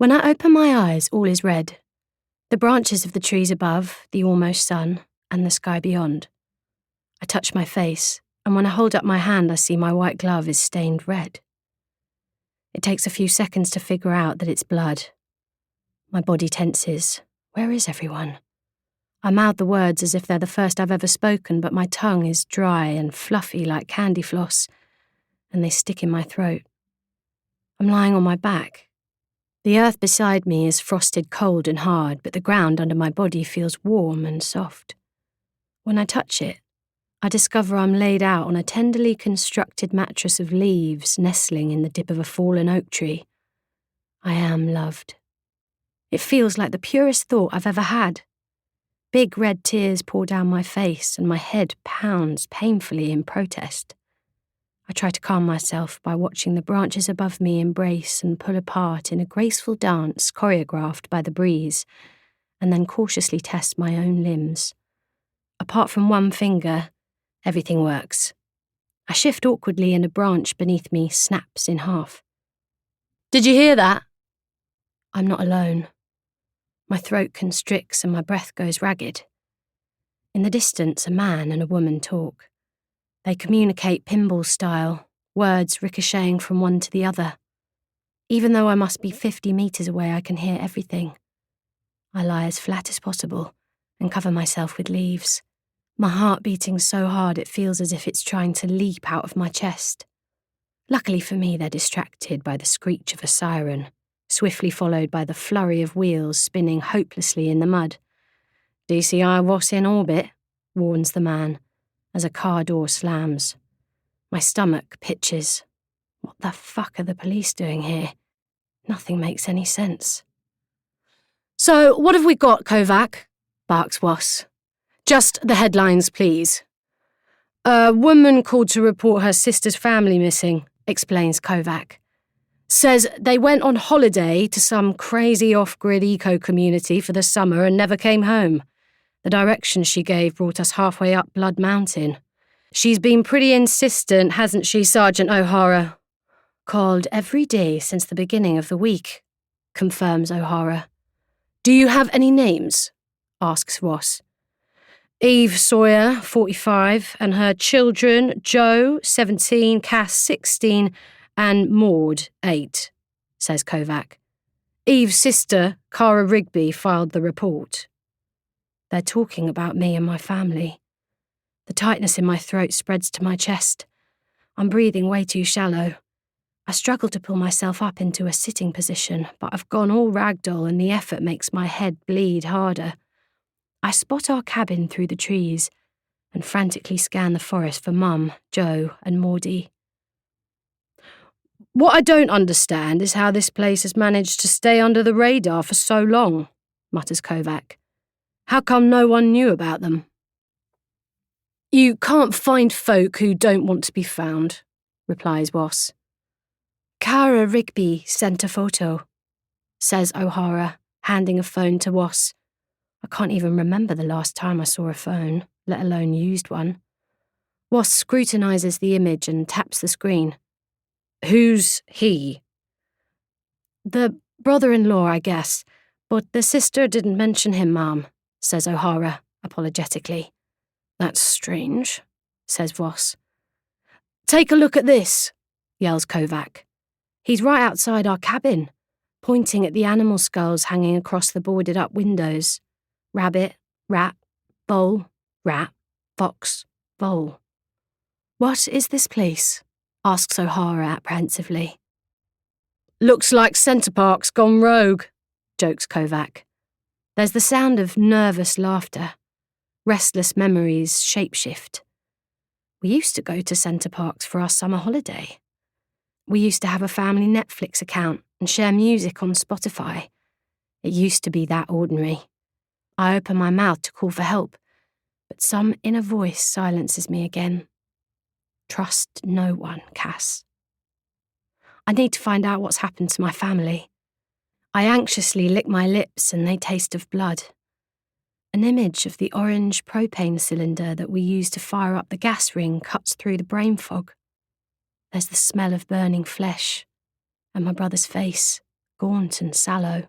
When I open my eyes, all is red. The branches of the trees above, the almost sun, and the sky beyond. I touch my face, and when I hold up my hand, I see my white glove is stained red. It takes a few seconds to figure out that it's blood. My body tenses. Where is everyone? I mouth the words as if they're the first I've ever spoken, but my tongue is dry and fluffy like candy floss, and they stick in my throat. I'm lying on my back. The earth beside me is frosted cold and hard, but the ground under my body feels warm and soft. When I touch it, I discover I'm laid out on a tenderly constructed mattress of leaves nestling in the dip of a fallen oak tree. I am loved. It feels like the purest thought I've ever had. Big red tears pour down my face and my head pounds painfully in protest. I try to calm myself by watching the branches above me embrace and pull apart in a graceful dance choreographed by the breeze, and then cautiously test my own limbs. Apart from one finger, everything works. I shift awkwardly and a branch beneath me snaps in half. Did you hear that? I'm not alone. My throat constricts and my breath goes ragged. In the distance, a man and a woman talk. They communicate pinball style, words ricocheting from one to the other. Even though I must be 50 metres away, I can hear everything. I lie as flat as possible and cover myself with leaves, my heart beating so hard it feels as if it's trying to leap out of my chest. Luckily for me, they're distracted by the screech of a siren, swiftly followed by the flurry of wheels spinning hopelessly in the mud. DCI was in orbit, warns the man, as a car door slams. My stomach pitches. What the fuck are the police doing here? Nothing makes any sense. So, what have we got, Kovac? Barks Wass. Just the headlines, please. A woman called to report her sister's family missing, explains Kovac. Says they went on holiday to some crazy off-grid eco-community for the summer and never came home. The directions she gave brought us halfway up Blood Mountain. She's been pretty insistent, hasn't she, Sergeant O'Hara? Called every day since the beginning of the week, confirms O'Hara. Do you have any names? Asks Ross. Eve Sawyer, 45, and her children, Joe, 17, Cass, 16, and Maud, 8, says Kovac. Eve's sister, Cara Rigby, filed the report. They're talking about me and my family. The tightness in my throat spreads to my chest. I'm breathing way too shallow. I struggle to pull myself up into a sitting position, but I've gone all ragdoll and the effort makes my head bleed harder. I spot our cabin through the trees and frantically scan the forest for Mum, Joe, and Maudie. What I don't understand is how this place has managed to stay under the radar for so long, mutters Kovac. How come no one knew about them? You can't find folk who don't want to be found, replies Wass. Cara Rigby sent a photo, says O'Hara, handing a phone to Wass. I can't even remember the last time I saw a phone, let alone used one. Wass scrutinises the image and taps the screen. Who's he? The brother-in-law, I guess, but the sister didn't mention him, Ma'am, says O'Hara, apologetically. That's strange, says Voss. Take a look at this, yells Kovac. He's right outside our cabin, pointing at the animal skulls hanging across the boarded-up windows. Rabbit, rat, vole, rat, fox, vole. What is this place? Asks O'Hara apprehensively. Looks like Centre Park's gone rogue, jokes Kovac. There's the sound of nervous laughter. Restless memories shapeshift. We used to go to Centre Parks for our summer holiday. We used to have a family Netflix account and share music on Spotify. It used to be that ordinary. I open my mouth to call for help, but some inner voice silences me again. Trust no one, Cass. I need to find out what's happened to my family. I anxiously lick my lips and they taste of blood. An image of the orange propane cylinder that we used to fire up the gas ring cuts through the brain fog. There's the smell of burning flesh and my brother's face, gaunt and sallow.